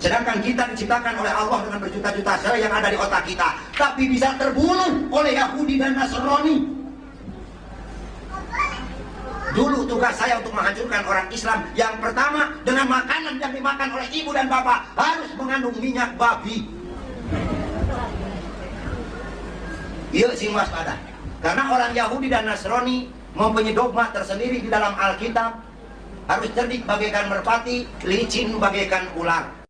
Sedangkan kita diciptakan oleh Allah dengan berjuta-juta sel yang ada di otak kita, tapi bisa terbunuh oleh Yahudi dan Nasrani. Dulu tugas saya untuk menghancurkan orang Islam, yang pertama dengan makanan yang dimakan oleh ibu dan bapak harus mengandung minyak babi. Yuk sing waspada. Karena orang Yahudi dan Nasrani mempunyai dogma tersendiri di dalam Alkitab. Harus cerdik bagaikan merpati, licin bagaikan ular.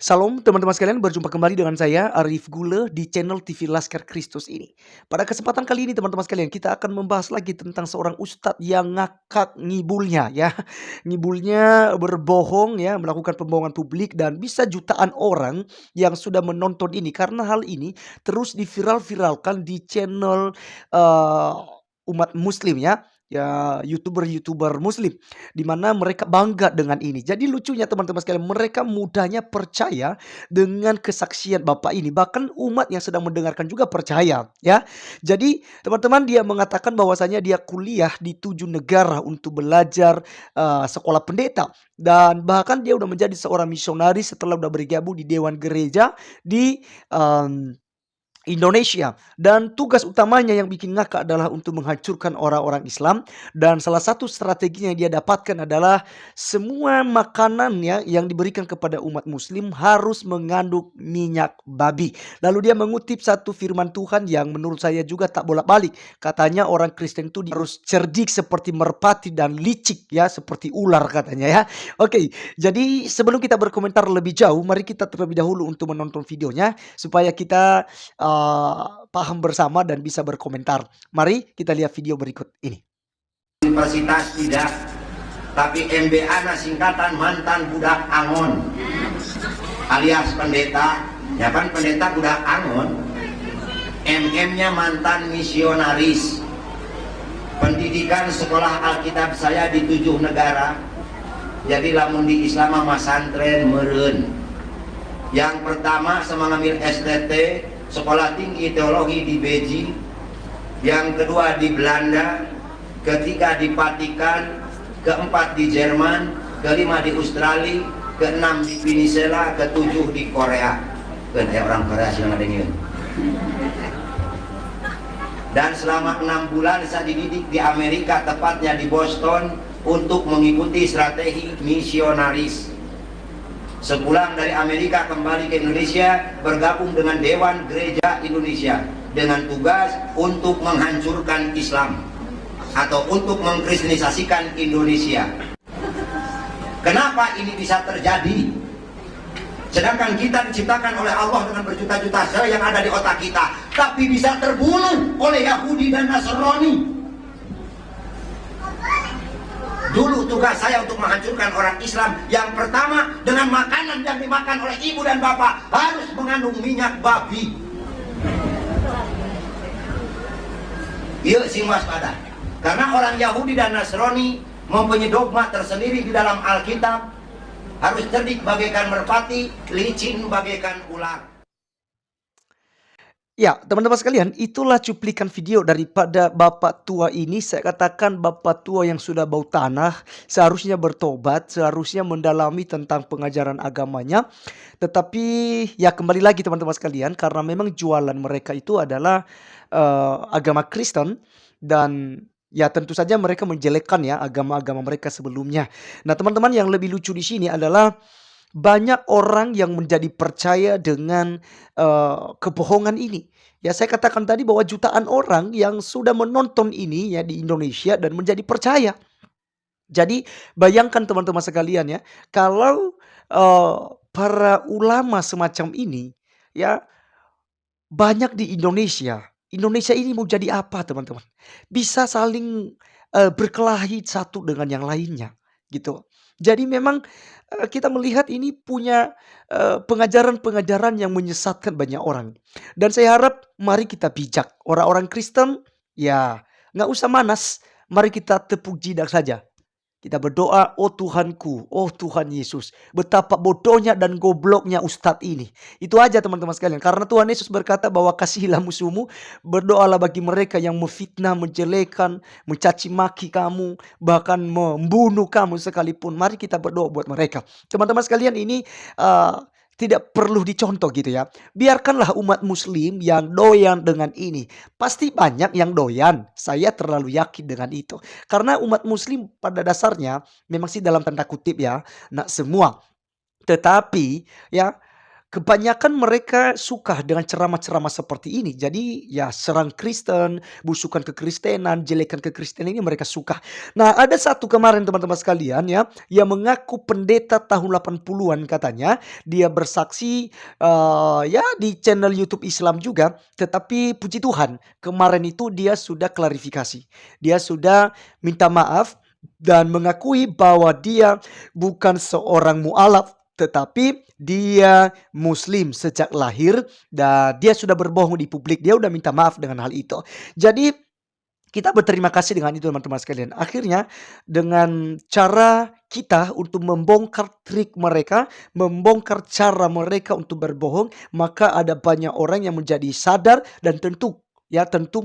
Salam teman-teman sekalian, berjumpa kembali dengan saya Arif Gule di channel TV Laskar Kristus ini. Pada kesempatan kali ini teman-teman sekalian, kita akan membahas lagi tentang seorang ustadz yang ngakak ngibulnya ya. Ngibulnya berbohong ya, melakukan pembohongan publik dan bisa jutaan orang yang sudah menonton ini. Karena hal ini terus diviral-viralkan di channel umat muslim ya. Ya, youtuber muslim, di mana mereka bangga dengan ini. Jadi lucunya teman-teman sekalian, mereka mudahnya percaya dengan kesaksian bapak ini. Bahkan umat yang sedang mendengarkan juga percaya ya. Jadi teman-teman, dia mengatakan bahwasanya dia kuliah di 7 negara untuk belajar sekolah pendeta, dan bahkan dia udah menjadi seorang misionaris setelah udah bergabung di dewan gereja di Indonesia, dan tugas utamanya yang bikin ngakak adalah untuk menghancurkan orang-orang Islam. Dan salah satu strateginya yang dia dapatkan adalah semua makanannya yang diberikan kepada umat muslim harus mengandung minyak babi. Lalu dia mengutip satu firman Tuhan yang menurut saya juga tak bolak-balik. Katanya orang Kristen itu harus cerdik seperti merpati dan licik ya, seperti ular katanya ya. Oke, jadi sebelum kita berkomentar lebih jauh, mari kita terlebih dahulu untuk menonton videonya supaya kita paham bersama dan bisa berkomentar. Mari kita lihat video berikut ini. Universitas tidak, tapi MBA singkatan mantan budak Angon, alias pendeta. Ya kan, pendeta budak Angon. MM-nya mantan misionaris. Pendidikan sekolah Alkitab saya di 7 negara. Jadi lamun di Islam masantren meureun. Yang pertama saya mengambil STT, Sekolah Tinggi Teologi di Beijing. Yang kedua di Belanda, ketiga di Vatikan, keempat di Jerman, kelima di Australia, keenam di Venezuela, ketujuh di Korea. Kayak orang Korea sih ngadengin. Dan selama 6 bulan saya dididik di Amerika, tepatnya di Boston, untuk mengikuti strategi misionaris. Sepulang dari Amerika kembali ke Indonesia, bergabung dengan Dewan Gereja Indonesia dengan tugas untuk menghancurkan Islam atau untuk mengkristenisasikan Indonesia. Kenapa ini bisa terjadi? Sedangkan kita diciptakan oleh Allah dengan berjuta-juta sel yang ada di otak kita, tapi bisa terbunuh oleh Yahudi dan Nasrani. Dulu tugas saya untuk menghancurkan orang Islam, yang pertama dengan makanan yang dimakan oleh ibu dan bapak harus mengandung minyak babi. Yuk sing waspada. Karena orang Yahudi dan Nasrani mempunyai dogma tersendiri di dalam Alkitab. Harus cerdik bagaikan merpati, licin bagaikan ular. Ya, teman-teman sekalian, itulah cuplikan video daripada bapak tua ini. Saya katakan bapak tua yang sudah bau tanah, seharusnya bertobat, seharusnya mendalami tentang pengajaran agamanya. Tetapi ya kembali lagi teman-teman sekalian, karena memang jualan mereka itu adalah agama Kristen, dan ya tentu saja mereka menjelekkan ya agama-agama mereka sebelumnya. Nah, teman-teman, yang lebih lucu di sini adalah banyak orang yang menjadi percaya dengan kebohongan ini. Ya, saya katakan tadi bahwa jutaan orang yang sudah menonton ini ya di Indonesia dan menjadi percaya. Jadi bayangkan teman-teman sekalian ya, kalau para ulama semacam ini ya banyak di Indonesia. Indonesia ini mau jadi apa teman-teman? Bisa saling berkelahi satu dengan yang lainnya gitu. Jadi memang kita melihat ini punya pengajaran-pengajaran yang menyesatkan banyak orang. Dan saya harap mari kita bijak. Orang-orang Kristen ya nggak usah manas. Mari kita tepuk jidat saja. Kita berdoa, "Oh Tuhanku, oh Tuhan Yesus, betapa bodohnya dan gobloknya ustadz ini." Itu aja teman-teman sekalian. Karena Tuhan Yesus berkata bahwa kasihilah musuhmu, berdoalah bagi mereka yang memfitnah, menjelekan, mencaci maki kamu, bahkan membunuh kamu sekalipun. Mari kita berdoa buat mereka. Teman-teman sekalian, ini tidak perlu dicontoh gitu ya. Biarkanlah umat muslim yang doyan dengan ini. Pasti banyak yang doyan. Saya terlalu yakin dengan itu. Karena umat muslim pada dasarnya memang sih dalam tanda kutip ya, nak semua. Tetapi ya kebanyakan mereka suka dengan ceramah-ceramah seperti ini. Jadi ya serang Kristen, busukan kekristenan, jelekan kekristenan ini mereka suka. Nah, ada satu kemarin teman-teman sekalian ya, yang mengaku pendeta tahun 80-an katanya. Dia bersaksi ya di channel YouTube Islam juga. Tetapi puji Tuhan, kemarin itu dia sudah klarifikasi. Dia sudah minta maaf dan mengakui bahwa dia bukan seorang mualaf, tetapi dia muslim sejak lahir dan dia sudah berbohong di publik. Dia udah minta maaf dengan hal itu. Jadi kita berterima kasih dengan itu teman-teman sekalian. Akhirnya dengan cara kita untuk membongkar trik mereka, membongkar cara mereka untuk berbohong, maka ada banyak orang yang menjadi sadar dan tentu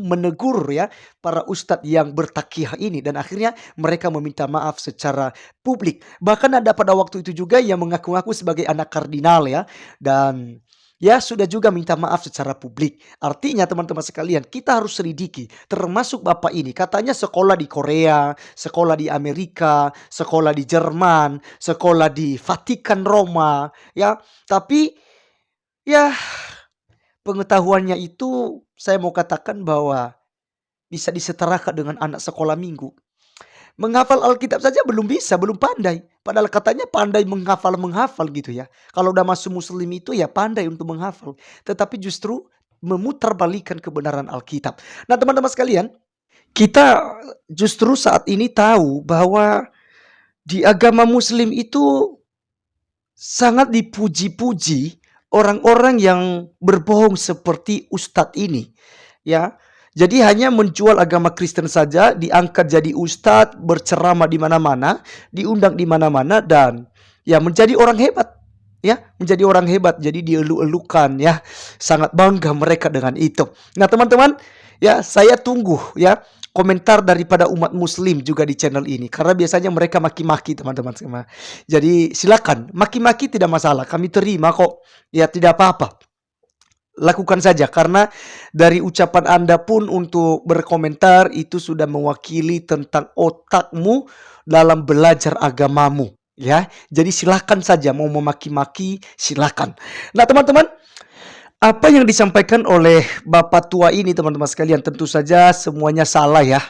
menegur ya para ustadz yang bertakiyah ini, dan akhirnya mereka meminta maaf secara publik. Bahkan ada pada waktu itu juga yang mengaku-ngaku sebagai anak kardinal ya, dan ya sudah juga minta maaf secara publik. Artinya teman-teman sekalian, kita harus selidiki, termasuk bapak ini katanya sekolah di Korea, sekolah di Amerika, sekolah di Jerman, sekolah di Vatikan Roma ya. Tapi ya pengetahuannya itu saya mau katakan bahwa bisa disetarakan dengan anak sekolah minggu. Menghafal Alkitab saja belum bisa, belum pandai. Padahal katanya pandai menghafal gitu ya. Kalau udah masuk muslim itu ya pandai untuk menghafal. Tetapi justru memutarbalikan kebenaran Alkitab. Nah teman-teman sekalian, kita justru saat ini tahu bahwa di agama muslim itu sangat dipuji-puji orang-orang yang berbohong seperti ustadz ini ya. Jadi hanya menjual agama Kristen saja, diangkat jadi ustadz, berceramah di mana-mana, diundang di mana-mana, dan ya menjadi orang hebat ya, menjadi orang hebat. Jadi dielu-elukan ya, sangat bangga mereka dengan itu. Nah teman-teman ya, saya tunggu ya komentar daripada umat muslim juga di channel ini, karena biasanya mereka maki-maki teman-teman semua. Jadi silakan maki-maki, tidak masalah, kami terima kok ya, tidak apa-apa. Lakukan saja, karena dari ucapan Anda pun untuk berkomentar itu sudah mewakili tentang otakmu dalam belajar agamamu ya. Jadi silakan saja, mau memaki-maki silakan. Nah teman-teman, apa yang disampaikan oleh Bapak tua ini teman-teman sekalian tentu saja semuanya salah ya.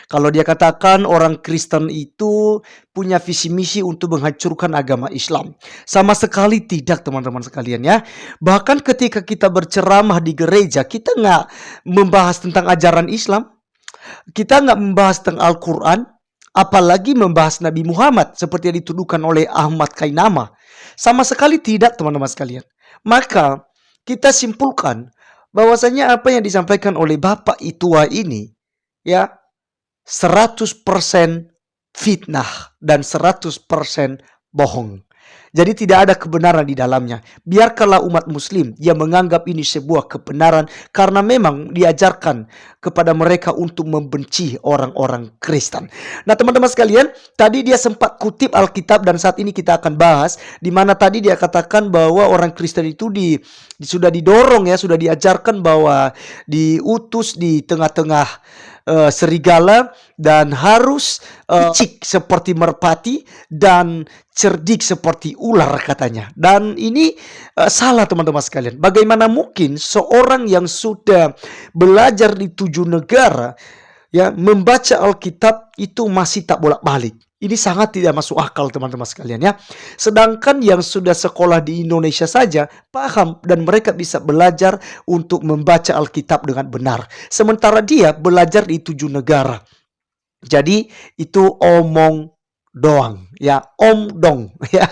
Kalau dia katakan orang Kristen itu punya visi misi untuk menghancurkan agama Islam, sama sekali tidak teman-teman sekalian ya. Bahkan ketika kita berceramah di gereja, kita nggak membahas tentang ajaran Islam, kita nggak membahas tentang Al-Quran, apalagi membahas Nabi Muhammad seperti yang dituduhkan oleh Ahmad Kainama. Sama sekali tidak teman-teman sekalian. Maka kita simpulkan bahwasanya apa yang disampaikan oleh Bapak Itua ini ya 100% fitnah dan 100% bohong. Jadi tidak ada kebenaran di dalamnya. Biarkanlah umat muslim yang menganggap ini sebuah kebenaran, karena memang diajarkan kepada mereka untuk membenci orang-orang Kristen. Nah teman-teman sekalian, tadi dia sempat kutip Alkitab dan saat ini kita akan bahas di mana tadi dia katakan bahwa orang Kristen itu sudah didorong ya, sudah diajarkan bahwa diutus di tengah-tengah serigala dan harus licik seperti merpati dan cerdik seperti ular katanya. Dan ini salah teman-teman sekalian. Bagaimana mungkin seorang yang sudah belajar di 7 negara ya membaca Alkitab itu masih tak bolak-balik? Ini sangat tidak masuk akal teman-teman sekalian ya. Sedangkan yang sudah sekolah di Indonesia saja paham dan mereka bisa belajar untuk membaca Alkitab dengan benar. Sementara dia belajar di 7 negara. Jadi itu omong doang, ya, om dong, ya.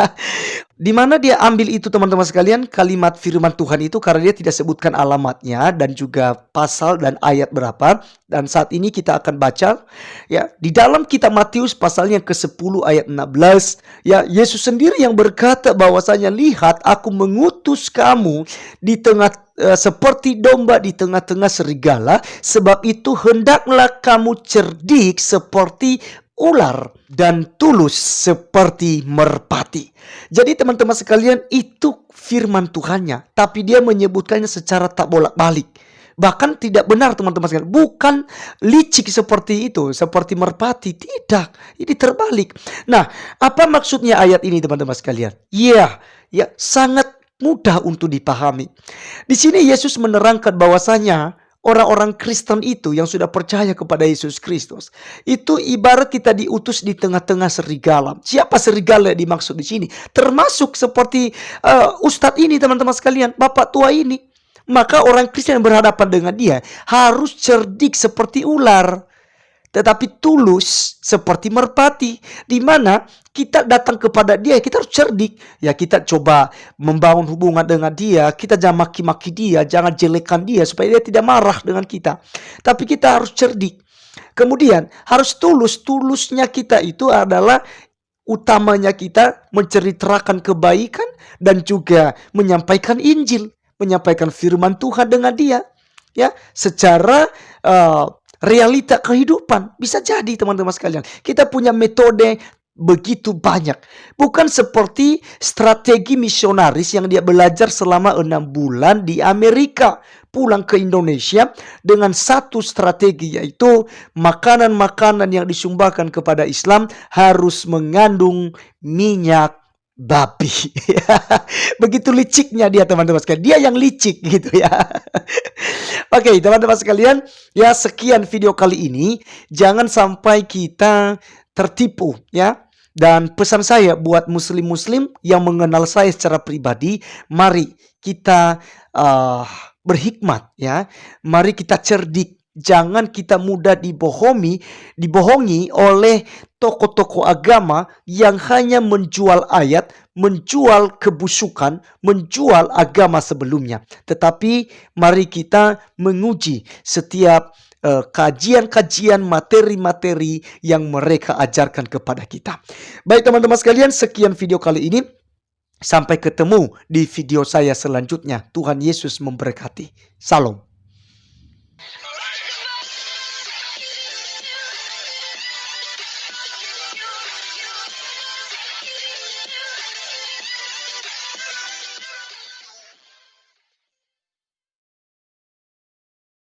Di mana dia ambil itu teman-teman sekalian, kalimat firman Tuhan itu, karena dia tidak sebutkan alamatnya dan juga pasal dan ayat berapa. Dan saat ini kita akan baca ya di dalam kitab Matius pasalnya ke-10 ayat 16. Ya, Yesus sendiri yang berkata bahwasanya, lihat aku mengutus kamu di tengah seperti domba di tengah-tengah serigala, sebab itu hendaklah kamu cerdik seperti ular dan tulus seperti merpati. Jadi teman-teman sekalian, itu firman Tuhannya, tapi dia menyebutkannya secara tak bolak-balik. Bahkan tidak benar teman-teman sekalian. Bukan licik seperti itu, seperti merpati. Tidak, ini terbalik. Nah, apa maksudnya ayat ini teman-teman sekalian? Ya, sangat mudah untuk dipahami. Di sini Yesus menerangkan bahwasanya orang-orang Kristen itu yang sudah percaya kepada Yesus Kristus itu ibarat kita diutus di tengah-tengah serigala. Siapa serigala yang dimaksud di sini? Termasuk seperti Ustadz ini teman-teman sekalian, Bapak tua ini. Maka orang Kristen yang berhadapan dengan dia harus cerdik seperti ular, tetapi tulus seperti merpati. Di mana kita datang kepada dia, kita harus cerdik. Ya, kita coba membangun hubungan dengan dia. Kita jangan maki-maki dia, jangan jelekan dia supaya dia tidak marah dengan kita. Tapi kita harus cerdik. Kemudian harus tulus. Tulusnya kita itu adalah utamanya kita menceritakan kebaikan dan juga menyampaikan Injil, menyampaikan firman Tuhan dengan dia. Ya, secara realita kehidupan. Bisa jadi teman-teman sekalian, kita punya metode begitu banyak. Bukan seperti strategi misionaris yang dia belajar selama 6 bulan di Amerika, pulang ke Indonesia dengan satu strategi, yaitu makanan-makanan yang disumbangkan kepada Islam harus mengandung minyak babi. Begitu liciknya dia teman-teman sekalian. Dia yang licik gitu ya. Oke, teman-teman sekalian, ya sekian video kali ini. Jangan sampai kita tertipu ya. Dan pesan saya buat muslim-muslim yang mengenal saya secara pribadi, mari kita berhikmat ya. Mari kita cerdik. Jangan kita mudah dibohongi oleh tokoh-tokoh agama yang hanya menjual ayat, menjual kebusukan, menjual agama sebelumnya. Tetapi mari kita menguji setiap kajian-kajian, materi-materi yang mereka ajarkan kepada kita. Baik teman-teman sekalian, sekian video kali ini. Sampai ketemu di video saya selanjutnya. Tuhan Yesus memberkati. Salam.